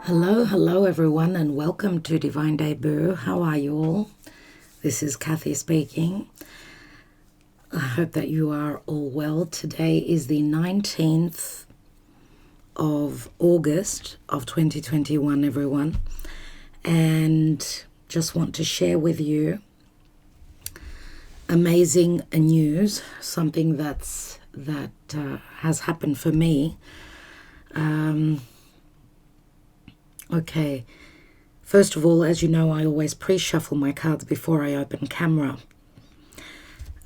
Hello everyone, and welcome to Divine Debut. How are you all? This is Kathy speaking. I hope that you are all well. Today is the 19th of August of 2021, everyone. And just want to share with you amazing news, something that has happened for me. Okay, first of all, as you know, I always pre-shuffle my cards before I open camera.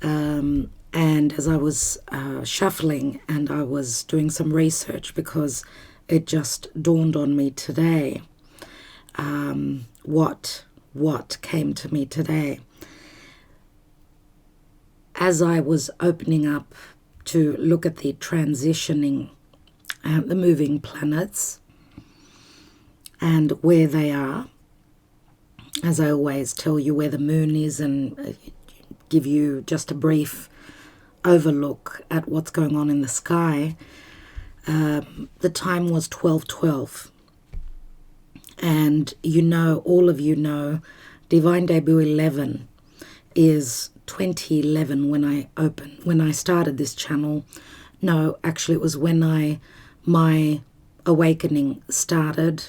And as I was shuffling and I was doing some research, because it just dawned on me today, what came to me today. As I was opening up to look at the transitioning, the moving planets, and where they are, as I always tell you where the moon is and give you just a brief overlook at what's going on in the sky. The time was 12:12, and you know, all of you know, Divine Debut 11 is 2011 when I started this channel. No, actually it was when my awakening started,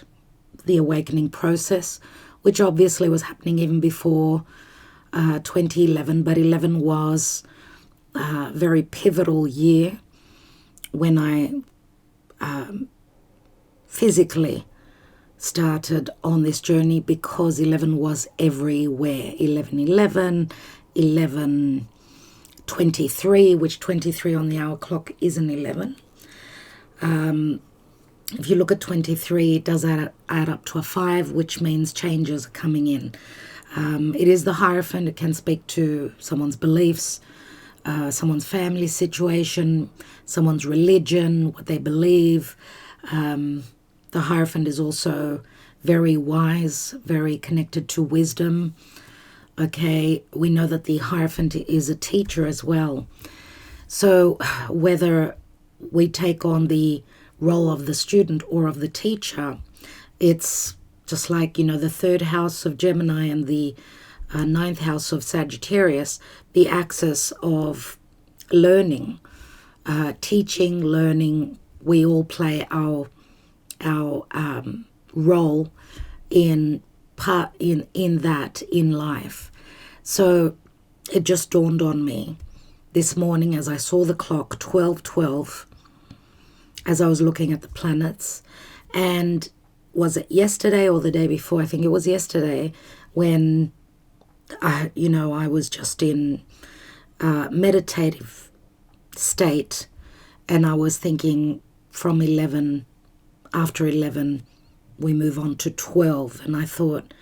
the awakening process, which obviously was happening even before 2011, but 11 was a very pivotal year when I physically started on this journey, because 11 was everywhere. 11:11, 11:23, which 23 on the hour clock is an 11. If you look at 23, it does add up to a 5, which means changes are coming in. It is the Hierophant. It can speak to someone's beliefs, someone's family situation, someone's religion, what they believe. The Hierophant is also very wise, very connected to wisdom. Okay, we know that the Hierophant is a teacher as well. So whether we take on the role of the student or of the teacher, it's just like, you know, the third house of Gemini and the ninth house of Sagittarius, the axis of learning, teaching, learning. We all play our role in that in life. So it just dawned on me this morning as I saw the clock 12:12, as I was looking at the planets. And was it yesterday or the day before? I think it was yesterday, when I was just in meditative state, and I was thinking from 11, after 11 we move on to 12, and I thought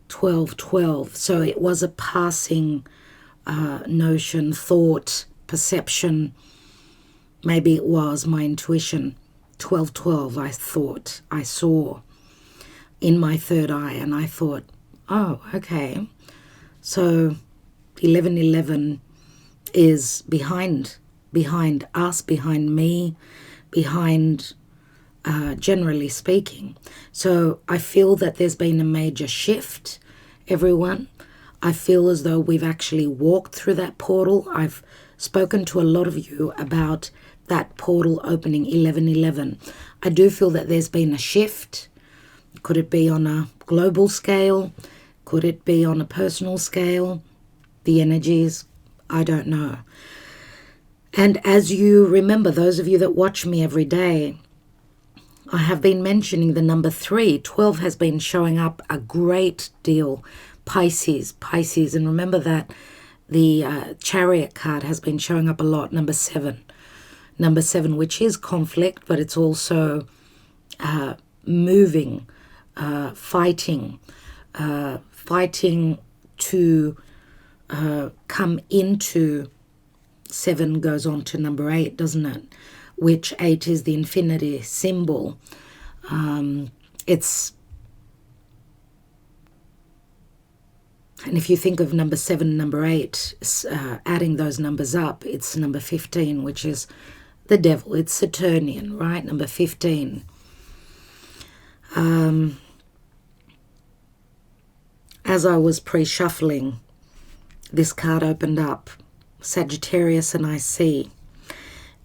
12:12. So it was a passing notion, thought, perception. Maybe it was my intuition. 12:12, I thought I saw in my third eye, and I thought, oh, okay. So 11:11 is behind us, behind me, behind, generally speaking. So I feel that there's been a major shift, everyone. I feel as though we've actually walked through that portal. I've spoken to a lot of you about that portal opening 11:11. I do feel that there's been a shift. Could it be on a global scale? Could it be on a personal scale? The energies, I don't know. And as you remember, those of you that watch me every day, I have been mentioning the number 3. 12 has been showing up a great deal. Pisces, and remember that the Chariot card has been showing up a lot. Number 7, which is conflict, but it's also moving, fighting to come into. 7 goes on to number 8, doesn't it? Which 8 is the infinity symbol. And if you think of number 7, number 8, adding those numbers up, it's number 15, which is the devil. It's Saturnian, right? Number 15. As I was pre-shuffling, this card opened up, Sagittarius and I see.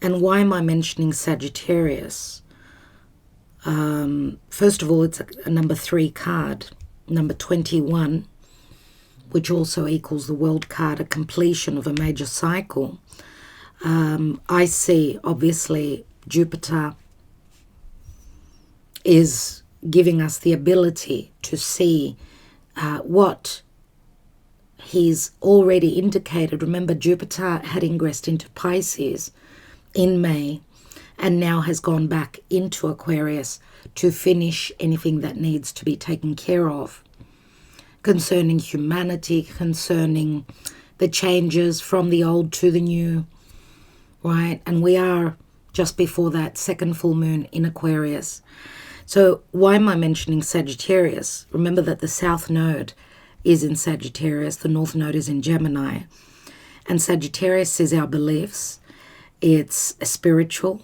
And why am I mentioning Sagittarius? First of all, it's a number 3 card, number 21, which also equals the world card, a completion of a major cycle. I see, obviously, Jupiter is giving us the ability to see what he's already indicated. Remember, Jupiter had ingressed into Pisces in May and now has gone back into Aquarius to finish anything that needs to be taken care of concerning humanity, concerning the changes from the old to the new, right? And we are just before that second full moon in Aquarius. So why am I mentioning Sagittarius? Remember that the South Node is in Sagittarius, the North Node is in Gemini. And Sagittarius is our beliefs. It's spiritual.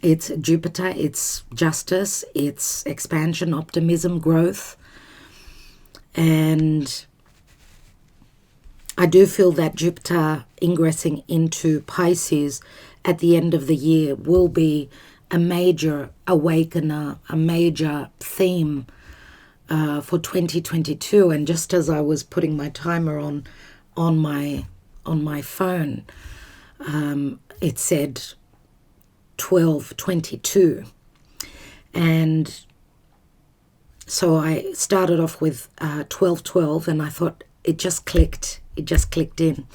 It's Jupiter. It's justice. It's expansion, optimism, growth. And I do feel that Jupiter ingressing into Pisces at the end of the year will be a major awakener, a major theme for 2022. And just as I was putting my timer on my phone, it said 12:22, and so I started off with 12:12, and I thought it just clicked in,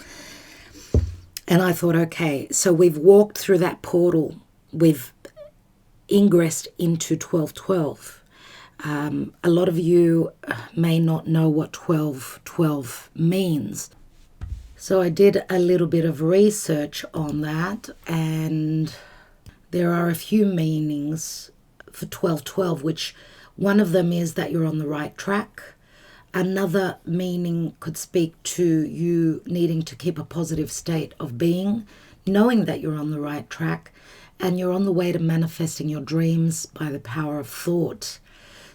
and I thought, okay, so we've walked through that portal, we've ingressed into 12:12. A lot of you may not know what 12:12 means. So I did a little bit of research on that, and there are a few meanings for 12:12, which one of them is that you're on the right track. Another meaning could speak to you needing to keep a positive state of being, knowing that you're on the right track, and you're on the way to manifesting your dreams by the power of thought.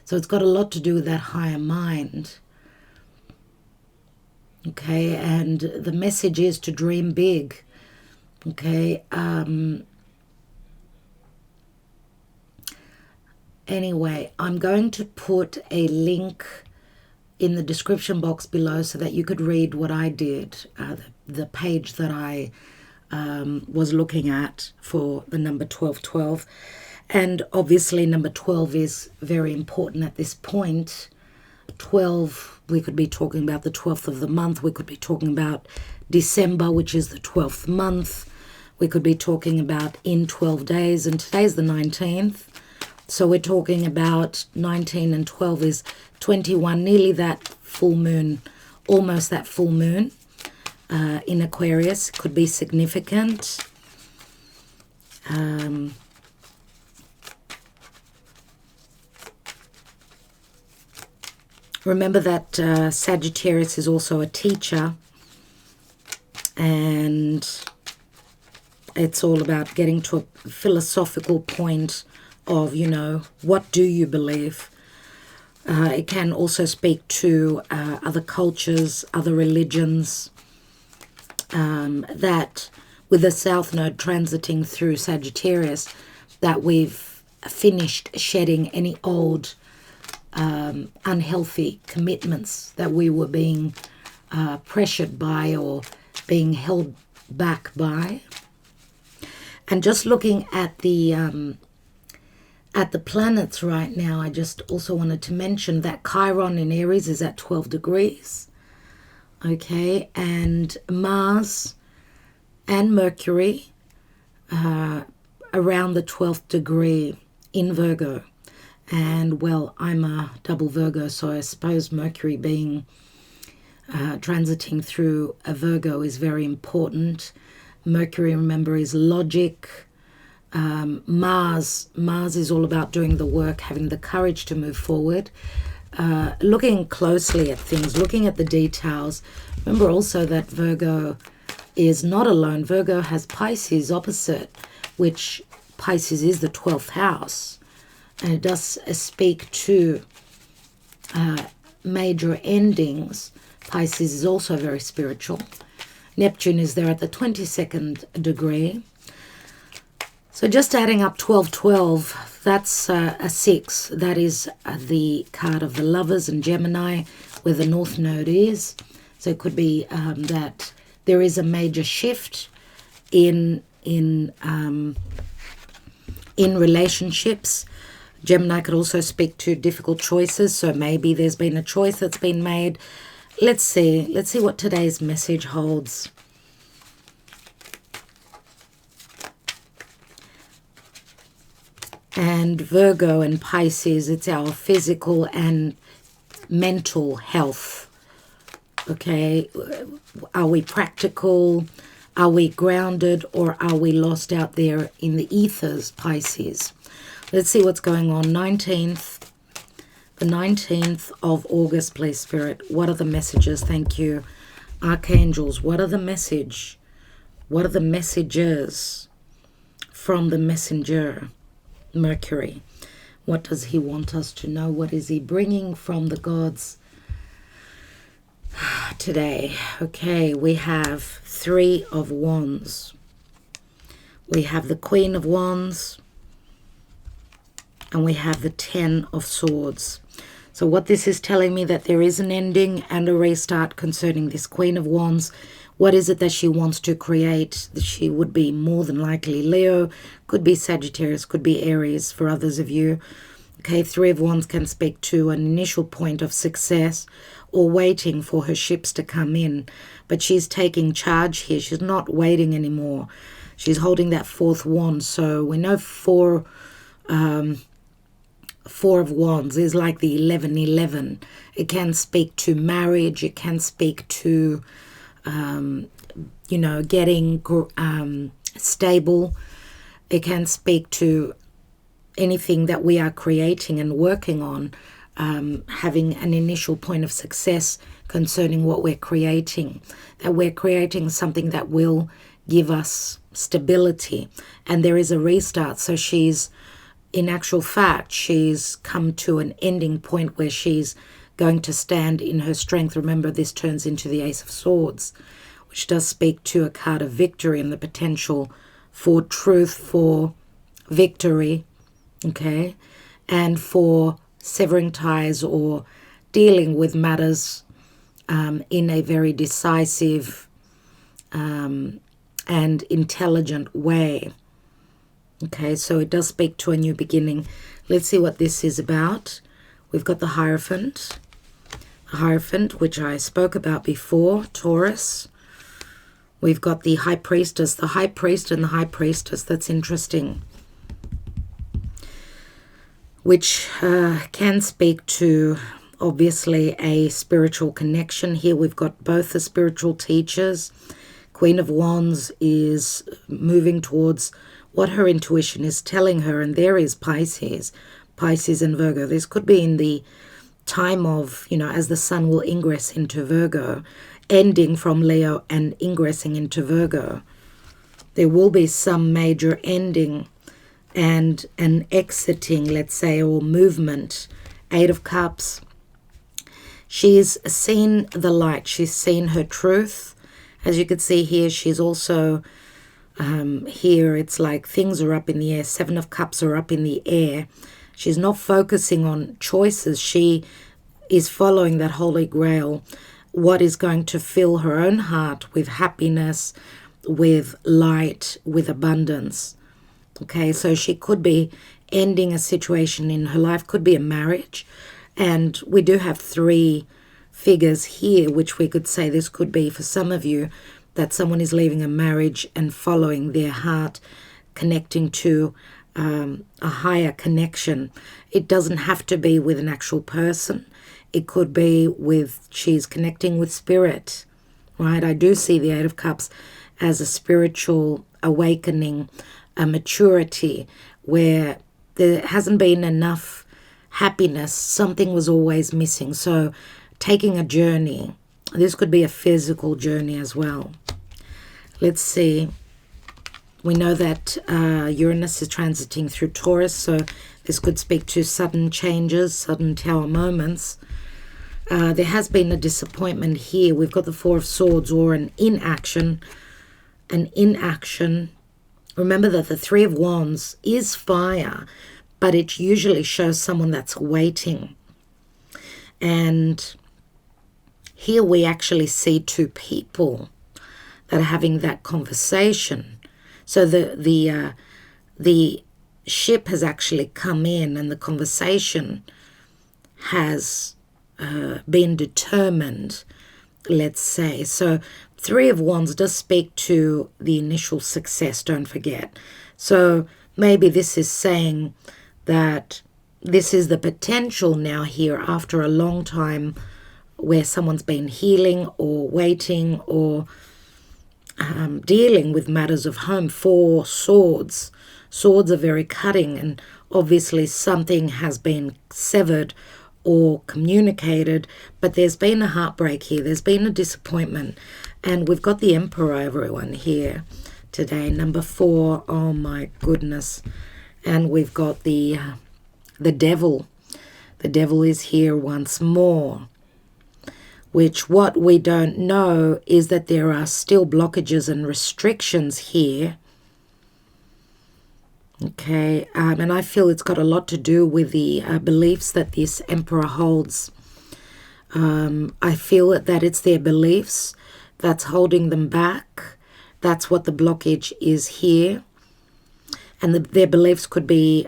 So it's got a lot to do with that higher mind. Okay, and the message is to dream big. Okay, anyway, I'm going to put a link in the description box below so that you could read what I did, the page that I was looking at for the number 12:12. And obviously number 12 is very important at this point. 12, we could be talking about the 12th of the month. We could be talking about December, which is the 12th month. We could be talking about in 12 days, and today's the 19th. So we're talking about 19 and 12 is 21, nearly that full moon, almost that full moon in Aquarius. Could be significant. Remember that Sagittarius is also a teacher, and it's all about getting to a philosophical point of, you know, what do you believe? It can also speak to other cultures, other religions, that with the South Node transiting through Sagittarius, that we've finished shedding any old unhealthy commitments that we were being pressured by or being held back by. And just looking at the planets right now, I just also wanted to mention that Chiron in Aries is at 12 degrees. Okay, and Mars and Mercury around the 12th degree in Virgo. And well, I'm a double Virgo, so I suppose Mercury being transiting through a Virgo is very important. Mercury, remember, is logic. Mars is all about doing the work, having the courage to move forward, looking closely at things, looking at the details. Remember also that Virgo is not alone. Virgo has Pisces opposite, which Pisces is the 12th house. And it does speak to major endings. Pisces is also very spiritual. Neptune is there at the 22nd degree. So just adding up 1212, that's a 6. That is the card of the Lovers in Gemini, where the North Node is. So it could be that there is a major shift in relationships. Gemini could also speak to difficult choices. So maybe there's been a choice that's been made. Let's see what today's message holds. And Virgo and Pisces, it's our physical and mental health. Okay, are we practical? Are we grounded, or are we lost out there in the ethers, Pisces? Let's see what's going on. The 19th of August, please, Spirit. What are the messages? Thank you. Archangels, what are the message? What are the messages from the messenger, Mercury? What does he want us to know? What is he bringing from the gods today? Okay, we have 3 of Wands. We have the Queen of Wands. And we have the 10 of Swords. So what this is telling me, that there is an ending and a restart concerning this Queen of Wands. What is it that she wants to create? She would be more than likely Leo, could be Sagittarius, could be Aries for others of you. Okay, 3 of Wands can speak to an initial point of success or waiting for her ships to come in. But she's taking charge here. She's not waiting anymore. She's holding that 4th wand. So we know 4 of Wands is like the 1111. It can speak to marriage. It can speak to, getting stable. It can speak to anything that we are creating and working on, having an initial point of success concerning what we're creating. That we're creating something that will give us stability. And there is a restart. So she's, in actual fact, she's come to an ending point where she's going to stand in her strength. Remember, this turns into the Ace of Swords, which does speak to a card of victory and the potential for truth, for victory, okay, and for severing ties or dealing with matters in a very decisive and intelligent way. Okay, so it does speak to a new beginning. Let's see what this is about. We've got the Hierophant. The Hierophant, which I spoke about before, Taurus. We've got the High Priestess. The High Priest and the High Priestess, that's interesting. Which can speak to, obviously, a spiritual connection. Here we've got both the spiritual teachers. Queen of Wands is moving towards what her intuition is telling her, and there is Pisces and Virgo. This could be in the time of, as the sun will ingress into Virgo, ending from Leo and ingressing into Virgo. There will be some major ending and an exiting, let's say, or movement. 8 of Cups. She's seen the light. She's seen her truth. As you can see here, she's also here, it's like things are up in the air. 7 of Cups are up in the air. She's not focusing on choices. She is following that Holy Grail. What is going to fill her own heart with happiness, with light, with abundance. Okay, so she could be ending a situation in her life. Could be a marriage. And we do have 3 figures here, which we could say this could be for some of you, that someone is leaving a marriage and following their heart, connecting to a higher connection. It doesn't have to be with an actual person. It could be with, she's connecting with spirit, right? I do see the 8 of Cups as a spiritual awakening, a maturity where there hasn't been enough happiness. Something was always missing. So taking a journey. This could be a physical journey as well. Let's see. We know that Uranus is transiting through Taurus, so This could speak to sudden changes, sudden tower moments. There has been a disappointment here. We've got the Four of Swords, or an inaction. An inaction. Remember that the Three of Wands is fire, but it usually shows someone that's waiting. And here we actually see two people that are having that conversation. So the ship has actually come in, and the conversation has been determined, let's say. So Three of Wands does speak to the initial success, don't forget. So maybe this is saying that this is the potential now here after a long time where someone's been healing or waiting or dealing with matters of home. Four Swords. Swords are very cutting, and obviously something has been severed or communicated, but there's been a heartbreak here. There's been a disappointment. And we've got the Emperor, everyone, here today. Number 4. Oh my goodness. And we've got the Devil. The Devil is here once more. Which what we don't know is that there are still blockages and restrictions here. Okay, and I feel it's got a lot to do with the beliefs that this Emperor holds. I feel that it's their beliefs that's holding them back. That's what the blockage is here. And their beliefs could be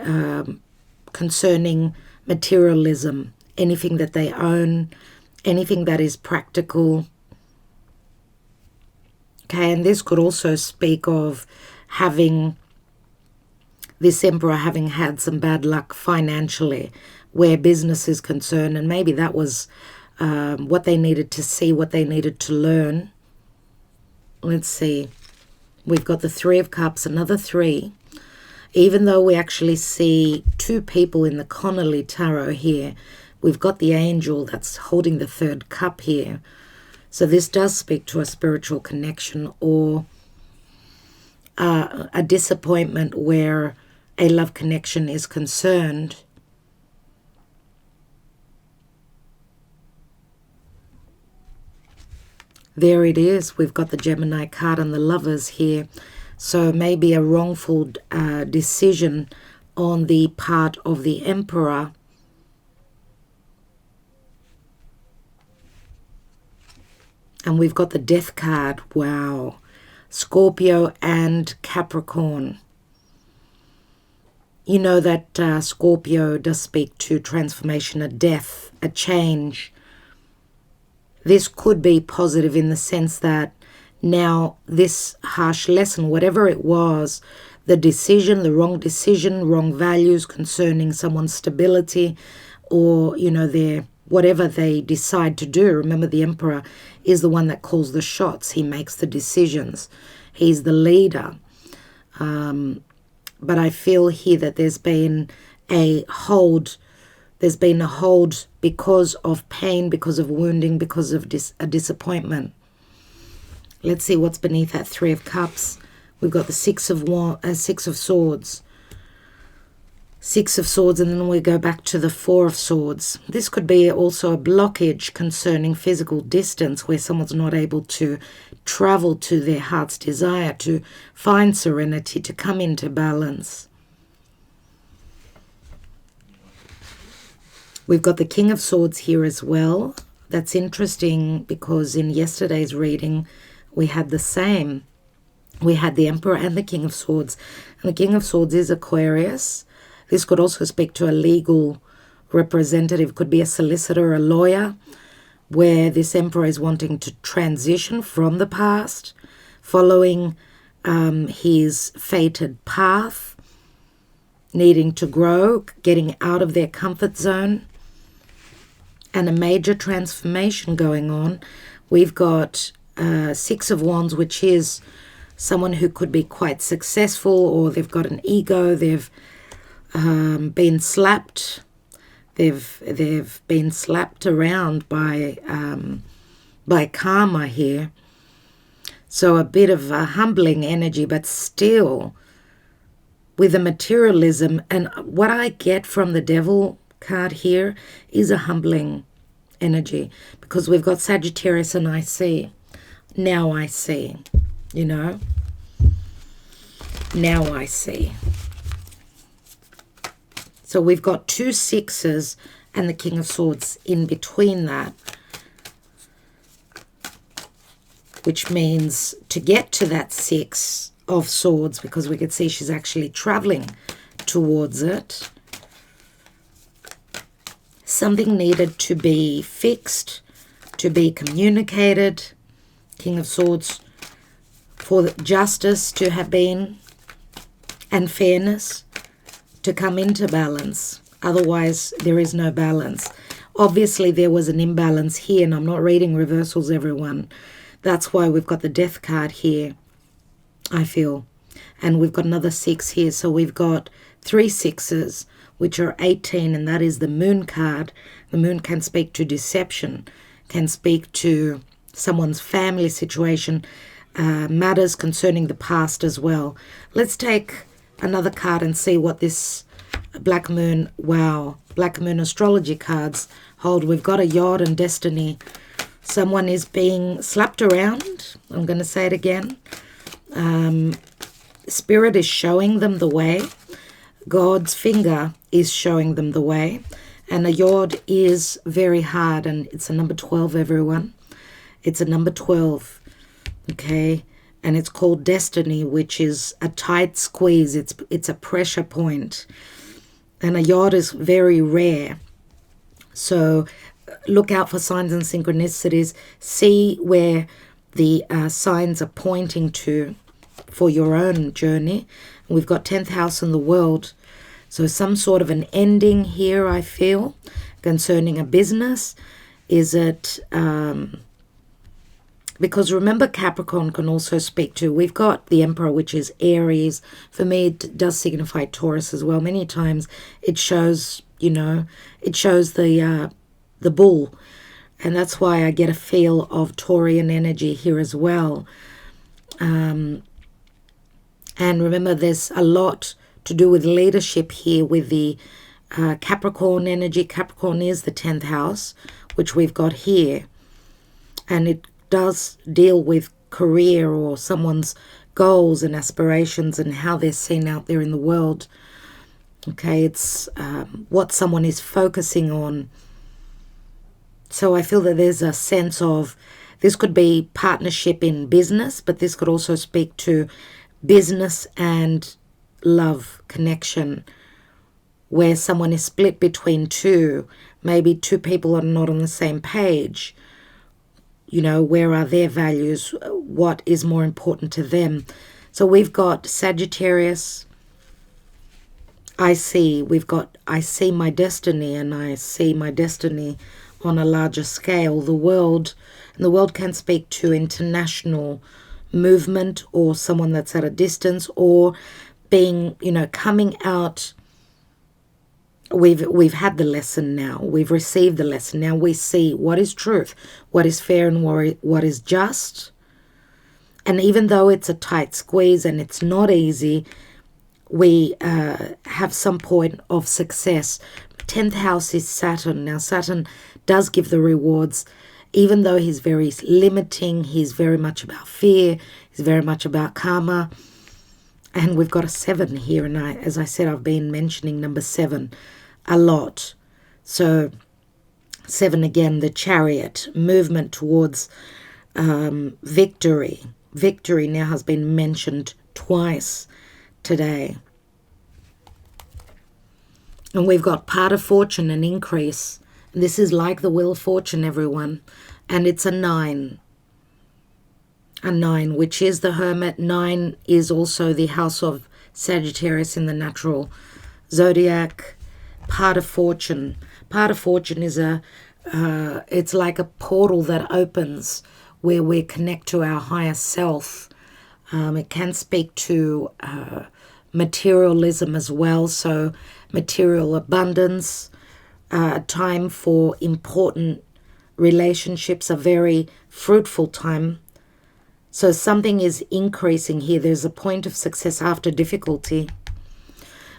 concerning materialism, anything that they own, anything that is practical. Okay, and this could also speak of this Emperor having had some bad luck financially where business is concerned, and maybe that was what they needed to see, what they needed to learn. Let's see. We've got the Three of Cups, another 3. Even though we actually see 2 people in the Connolly Tarot here, we've got the angel that's holding the 3rd cup here. So this does speak to a spiritual connection or a disappointment where a love connection is concerned. There it is. We've got the Gemini card and the Lovers here. So maybe a wrongful decision on the part of the Emperor. And we've got the Death card. Wow. Scorpio and Capricorn. You know that Scorpio does speak to transformation, a death, a change. This could be positive in the sense that now this harsh lesson, whatever it was, the decision, the wrong decision, wrong values concerning someone's stability or, their whatever they decide to do. Remember, the Emperor is the one that calls the shots. He makes the decisions. He's the leader. But I feel here that there's been a hold. There's been a hold because of pain, because of wounding, because of a disappointment. Let's see what's beneath that Three of Cups. We've got the Six of Swords. 6 of Swords, and then we go back to the 4 of Swords. This could be also a blockage concerning physical distance where someone's not able to travel to their heart's desire, to find serenity, to come into balance. We've got the King of Swords here as well. That's interesting because in yesterday's reading we had the same. We had the Emperor and the King of Swords. And the King of Swords is Aquarius. This could also speak to a legal representative, could be a solicitor, a lawyer, where this Emperor is wanting to transition from the past, following his fated path, needing to grow, getting out of their comfort zone, and a major transformation going on. We've got 6 of Wands, which is someone who could be quite successful, or they've got an ego, they've been slapped. They've been slapped around by karma here. So a bit of a humbling energy, but still with the materialism. And what I get from the Devil card here is a humbling energy, because we've got Sagittarius and I see. Now I see, you know. Now I see. So we've got 2 6s and the King of Swords in between that, which means to get to that 6 of Swords, because we could see she's actually traveling towards it, something needed to be fixed, to be communicated. King of Swords, for justice to have been, and fairness to come into balance. Otherwise, there is no balance. Obviously, there was an imbalance here, and I'm not reading reversals, everyone. That's why we've got the Death card here, I feel. And we've got another 6 here. So we've got 3 6s, which are 18, and that is the Moon card. The Moon can speak to deception, can speak to someone's family situation, matters concerning the past as well. Let's take another card and see what this Black Moon, wow, Black Moon astrology cards hold. We've got a Yod and Destiny. Someone is being slapped around. I'm going to say it again. Spirit is showing them the way. God's finger is showing them the way. And a Yod is very hard, and it's a number 12, everyone. It's a number 12, okay? And it's called Destiny, which is a tight squeeze. It's a pressure point. And a Yod is very rare. So look out for signs and synchronicities. See where the signs are pointing to for your own journey. We've got 10th house in the world. So some sort of an ending here, I feel, concerning a business. Is it... because remember, Capricorn can also speak to, we've got the Emperor, which is Aries. For me, it does signify Taurus as well. Many times it shows, you know, it shows the bull. And that's why I get a feel of Taurian energy here as well. And remember, there's a lot to do with leadership here with the Capricorn energy. Capricorn is the 10th house, which we've got here. And it does deal with career or someone's goals and aspirations and how they're seen out there in the world. Okay, it's what someone is focusing on. So I feel that there's a sense of, this could be partnership in business, but this could also speak to business and love connection, where someone is split between two. Maybe two people are not on the same page. You know, where are their values? What is more important to them? So we've got Sagittarius. I see my destiny, and I see my destiny on a larger scale. The world, and the world can speak to international movement, or someone that's at a distance, or being, you know, coming out. We've had the lesson now. We've received the lesson. Now we see what is truth, what is fair, and what is just. And even though it's a tight squeeze and it's not easy, we have some point of success. 10th house is Saturn. Now Saturn does give the rewards, even though he's very limiting. He's very much about fear. He's very much about karma. And we've got a 7 here. And as I said, I've been mentioning number 7 a lot. So 7 again, the Chariot, movement towards victory. Victory now has been mentioned twice today. And we've got part of fortune, an increase. And this is like the Wheel of Fortune, everyone. And it's a 9. A 9, which is the Hermit. 9 is also the house of Sagittarius in the natural zodiac. Part of fortune. Part of fortune is it's like a portal that opens where we connect to our higher self. It can speak to materialism as well. So material abundance, time for important relationships, a very fruitful time. So something is increasing here. There's a point of success after difficulty.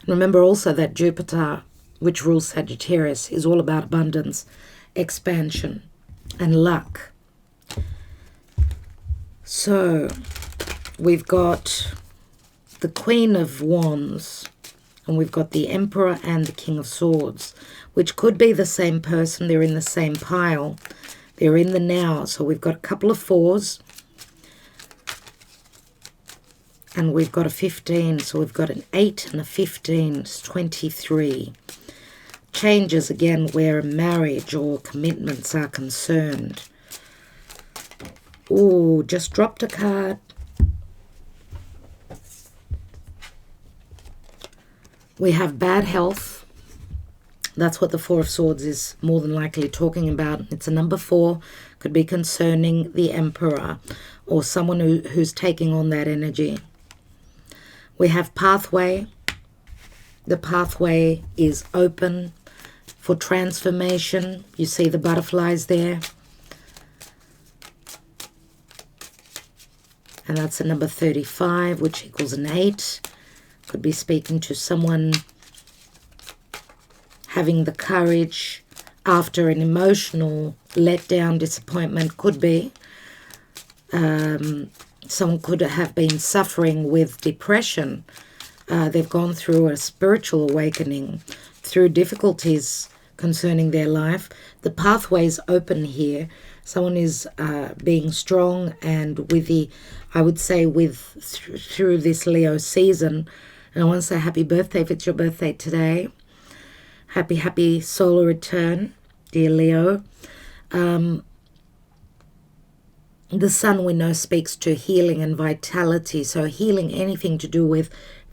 Remember also that Jupiter, which rules Sagittarius, is all about abundance, expansion, and luck. So we've got the Queen of Wands, and we've got the Emperor and the King of Swords, which could be the same person. They're in the same pile. They're in the now. So we've got a couple of 4s. And we've got a 15. So we've got an 8 and a 15. It's 23. Changes again where marriage or commitments are concerned. Oh, just dropped a card. We have bad health. That's what the 4 of Swords is more than likely talking about. It's a number 4. Could be concerning the Emperor or someone who's taking on that energy. We have pathway. The pathway is open for transformation. You see the butterflies there. And that's a number 35, which equals an 8. Could be speaking to someone having the courage after an emotional letdown, disappointment. Could be. Someone could have been suffering with depression. They've gone through a spiritual awakening through difficulties concerning their life. The pathway's open here. Someone is being strong, and with the, I would say, through this Leo season. And I want to say happy birthday if it's your birthday today. Happy solar return, dear Leo. The sun, we know, speaks to healing and vitality. So healing, anything to do with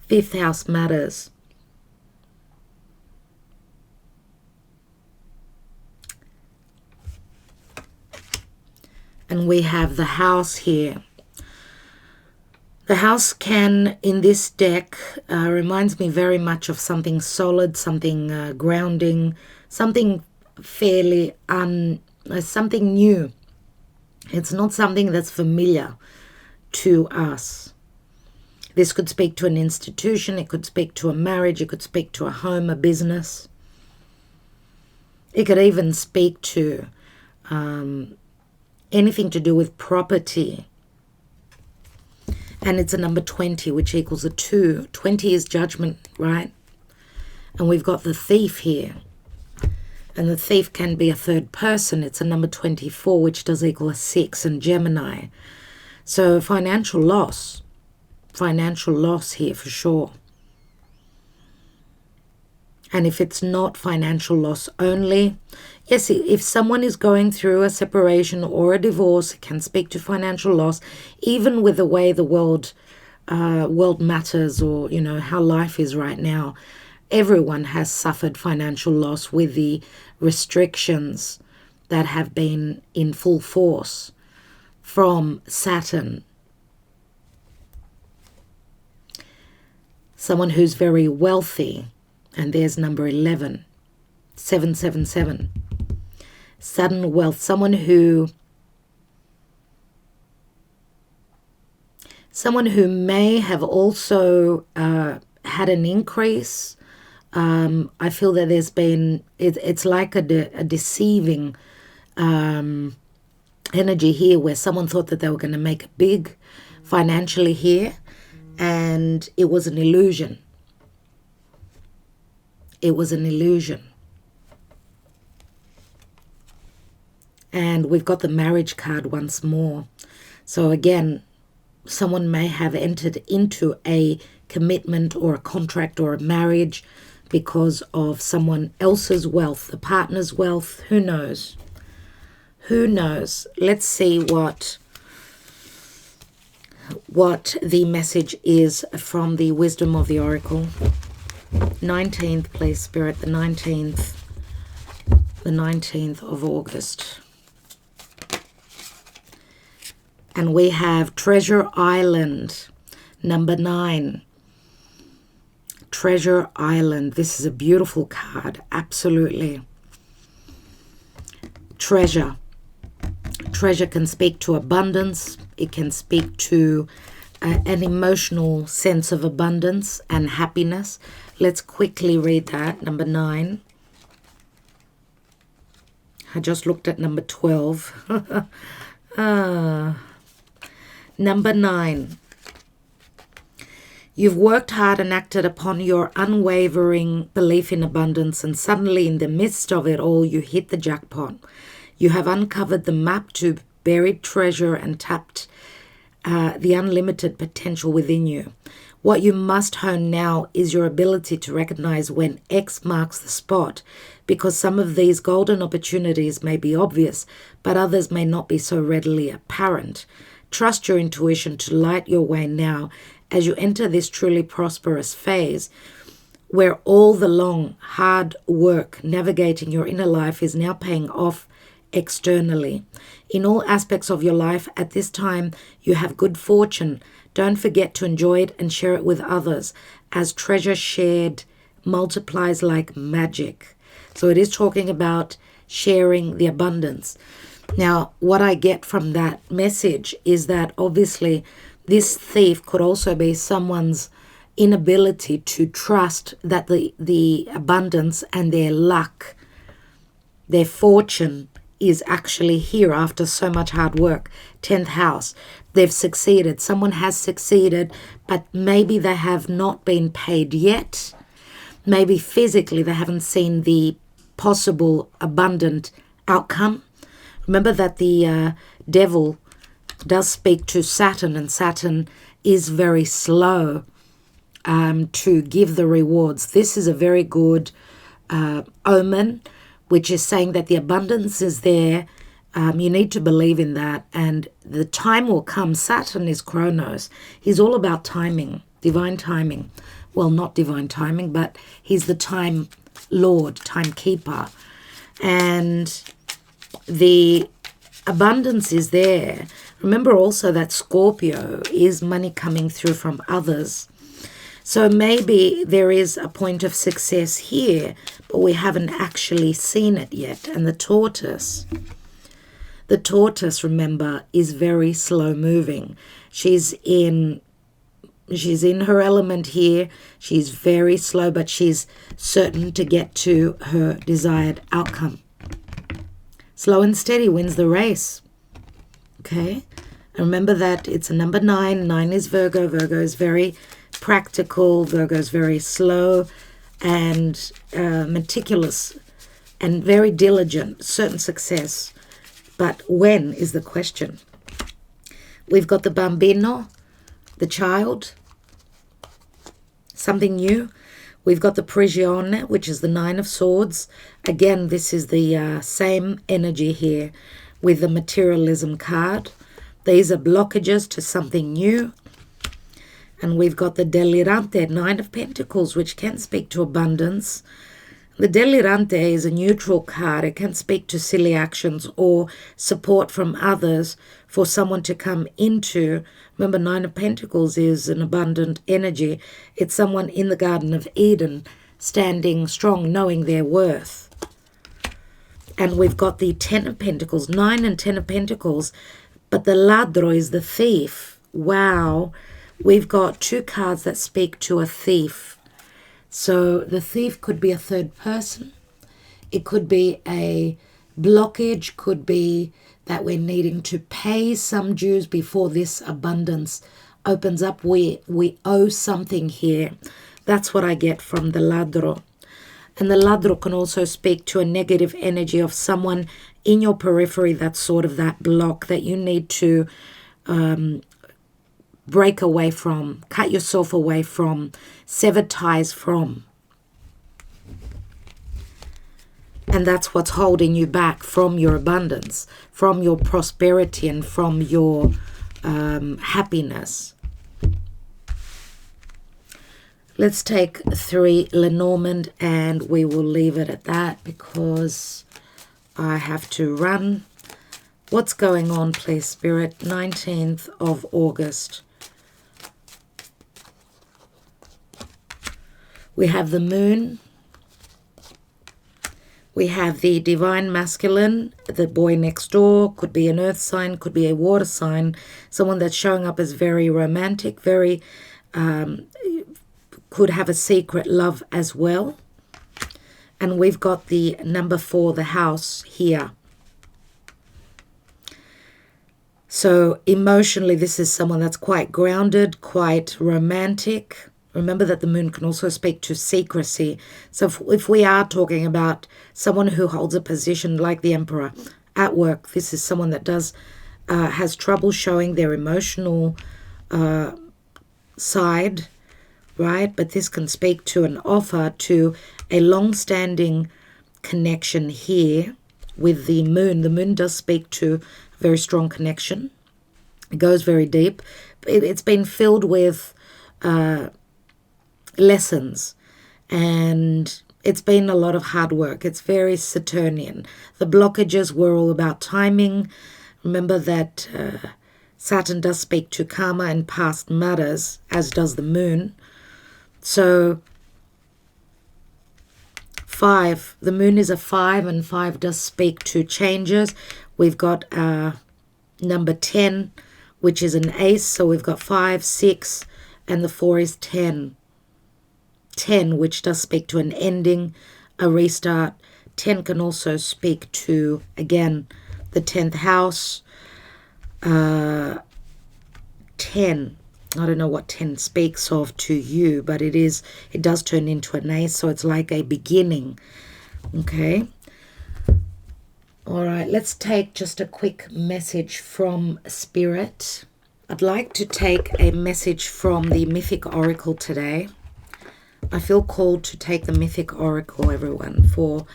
5th house matters. And we have the house here. The house can, in this deck, reminds me very much of something solid, something grounding, something fairly, something new. It's not something that's familiar to us. This could speak to an institution, it could speak to a marriage, it could speak to a home, a business. It could even speak to anything to do with property. And it's a number 20, which equals a 2. 20 is judgment, right? And we've got the thief here. And the thief can be a third person. It's a number 24, which does equal a 6 in Gemini. So financial loss here for sure. And if it's not financial loss only, yes, if someone is going through a separation or a divorce, it can speak to financial loss, even with the way the world matters, or, you know, how life is right now. Everyone has suffered financial loss with the restrictions that have been in full force from Saturn. Someone who's very wealthy, and there's number 11, 777. Sudden wealth, someone who may have also had an increase. I feel that there's been, it's like a deceiving energy here, where someone thought that they were going to make it big financially here, and it was an illusion. It was an illusion. And we've got the marriage card once more. So again, someone may have entered into a commitment or a contract or a marriage because of someone else's wealth, the partner's wealth. Who knows? Who knows? Let's see what the message is from the wisdom of the Oracle. 19th, please, Spirit, the 19th of August. And we have Treasure Island, number 9. Treasure Island. This is a beautiful card, absolutely. Treasure. Treasure can speak to abundance. It can speak to an emotional sense of abundance and happiness. Let's quickly read that. Number 9. I just looked at number 12. Number 9. You've worked hard and acted upon your unwavering belief in abundance, and suddenly in the midst of it all, you hit the jackpot. You have uncovered the map to buried treasure and tapped the unlimited potential within you. What you must hone now is your ability to recognize when X marks the spot, because some of these golden opportunities may be obvious, but others may not be so readily apparent. Trust your intuition to light your way now as you enter this truly prosperous phase, where all the long, hard work navigating your inner life is now paying off externally. In all aspects of your life at this time, you have good fortune. Don't forget to enjoy it and share it with others, as treasure shared multiplies like magic. So it is talking about sharing the abundance. Now, what I get from that message is that obviously this thief could also be someone's inability to trust that the abundance and their luck, their fortune is actually here after so much hard work. 10th house. They've succeeded. Someone has succeeded, but maybe they have not been paid yet. Maybe physically they haven't seen the possible abundant outcome. Remember that the devil does speak to Saturn, and Saturn is very slow to give the rewards. This is a very good omen, which is saying that the abundance is there. You need to believe in that, and the time will come. Saturn is Chronos. He's all about timing, divine timing. Well, not divine timing, but he's the time lord, timekeeper. And the abundance is there. Remember also that Scorpio is money coming through from others. So maybe there is a point of success here, but we haven't actually seen it yet. And the tortoise, remember, is very slow moving. She's in her element here. She's very slow, but she's certain to get to her desired outcome. Slow and steady wins the race. Okay? And remember that it's a number 9. 9 is Virgo. Virgo is very practical. Virgo is very slow and meticulous and very diligent. Certain success. But when is the question? We've got the bambino, the child, something new. We've got the prigione, which is the 9 of swords. Again, this is the same energy here with the materialism card. These are blockages to something new. And we've got the delirante, 9 of pentacles, which can speak to abundance. The delirante is a neutral card. It can speak to silly actions or support from others for someone to come into. Remember, 9 of pentacles is an abundant energy. It's someone in the Garden of Eden standing strong, knowing their worth. And we've got the 10 of pentacles, 9 and 10 of pentacles. But the ladro is the thief. Wow. We've got 2 cards that speak to a thief. So the thief could be a third person. It could be a blockage, could be that we're needing to pay some dues before this abundance opens up. We owe something here. That's what I get from the ladro. And the ladro can also speak to a negative energy of someone in your periphery that's sort of that block that you need to break away from, cut yourself away from, sever ties from. And that's what's holding you back from your abundance, from your prosperity, and from your happiness. Let's take 3 Lenormand, and we will leave it at that because I have to run. What's going on, please, Spirit? 19th of August. We have the moon. We have the divine masculine, the boy next door, could be an earth sign, could be a water sign, someone that's showing up as very romantic, very, could have a secret love as well. And we've got the number 4, the house here. So emotionally, this is someone that's quite grounded, quite romantic. Remember that the moon can also speak to secrecy. So if we are talking about someone who holds a position like the emperor at work, this is someone that has trouble showing their emotional side, right? But this can speak to an offer to a long-standing connection here with the moon. The moon does speak to a very strong connection. It goes very deep. It's been filled with lessons, and it's been a lot of hard work. It's very Saturnian. The blockages were all about timing. Remember that Saturn does speak to karma and past matters, as does the moon. So 5, the moon is a 5, and 5 does speak to changes. We've got number 10, which is an ace. So we've got 5, 6, and the 4 is 10. 10, which does speak to an ending, a restart. 10 can also speak to, again, the 10th house. 10, I don't know what 10 speaks of to you, but it does turn into an ace, so it's like a beginning. Okay. All right, let's take just a quick message from Spirit. I'd like to take a message from the Mythic Oracle today. I feel called to take the Mythic Oracle, everyone, for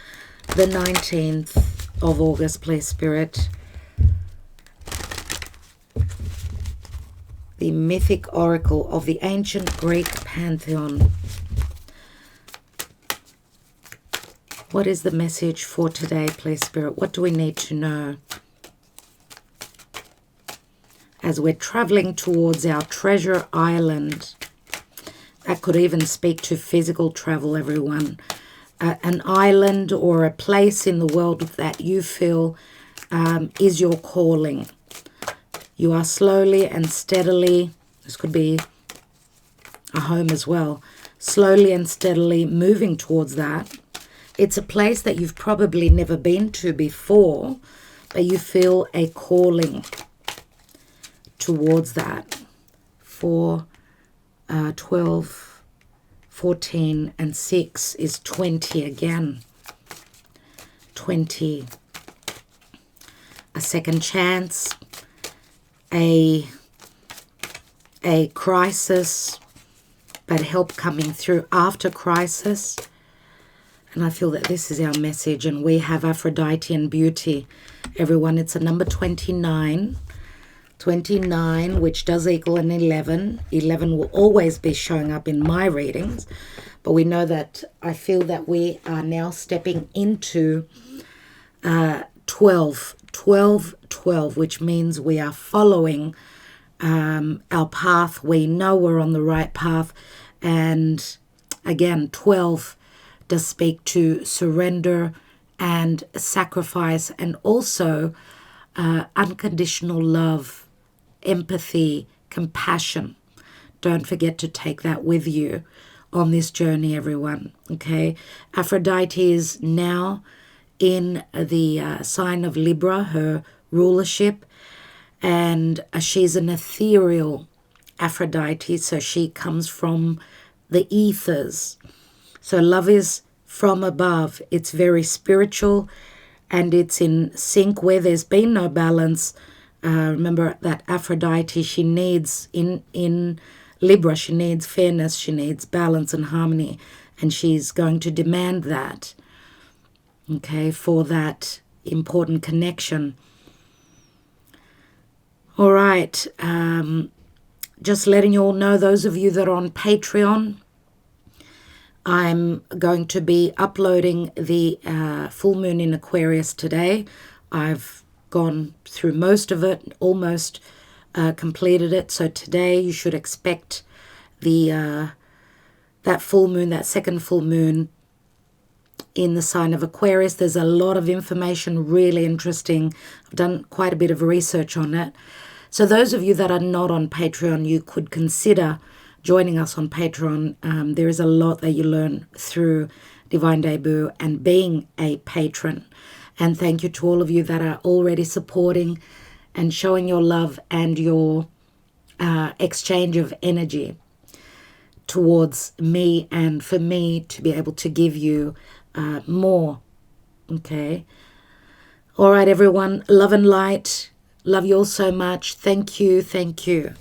the 19th of August, please, Spirit. The Mythic Oracle of the ancient Greek pantheon. What is the message for today, please, Spirit? What do we need to know as we're traveling towards our treasure island? That could even speak to physical travel, everyone. An island or a place in the world that you feel is your calling. You are slowly and steadily, this could be a home as well, slowly and steadily moving towards that. It's a place that you've probably never been to before, but you feel a calling towards that. 4, 12, 14, and 6 is 20 again. 20. A second chance. A crisis, but help coming through after crisis. And I feel that this is our message, and we have Aphrodite and beauty. Everyone, it's a number 29. 29, which does equal an 11. 11 will always be showing up in my readings, but we know that I feel that we are now stepping into 12, 12, 12, which means we are following our path. We know we're on the right path. And again, 12 does speak to surrender and sacrifice, and also unconditional love, empathy, compassion. Don't forget to take that with you on this journey, everyone. Okay, Aphrodite is now in the sign of Libra, her rulership, and she's an ethereal Aphrodite, so she comes from the ethers. So love is from above. It's very spiritual, and it's in sync where there's been no balance. Remember that Aphrodite, she needs, in Libra, she needs fairness, she needs balance and harmony, and she's going to demand that, okay, for that important connection. All right, just letting you all know, those of you that are on Patreon, I'm going to be uploading the full moon in Aquarius today. I've gone through most of it, almost completed it. So today you should expect the that full moon, that second full moon in the sign of Aquarius. There's a lot of information, really interesting. I've done quite a bit of research on it. So those of you that are not on Patreon, you could consider joining us on Patreon. There is a lot that you learn through Divine Debut and being a patron. And thank you to all of you that are already supporting and showing your love and your exchange of energy towards me, and for me to be able to give you more. Okay. All right, everyone. Love and light. Love you all so much. Thank you. Thank you.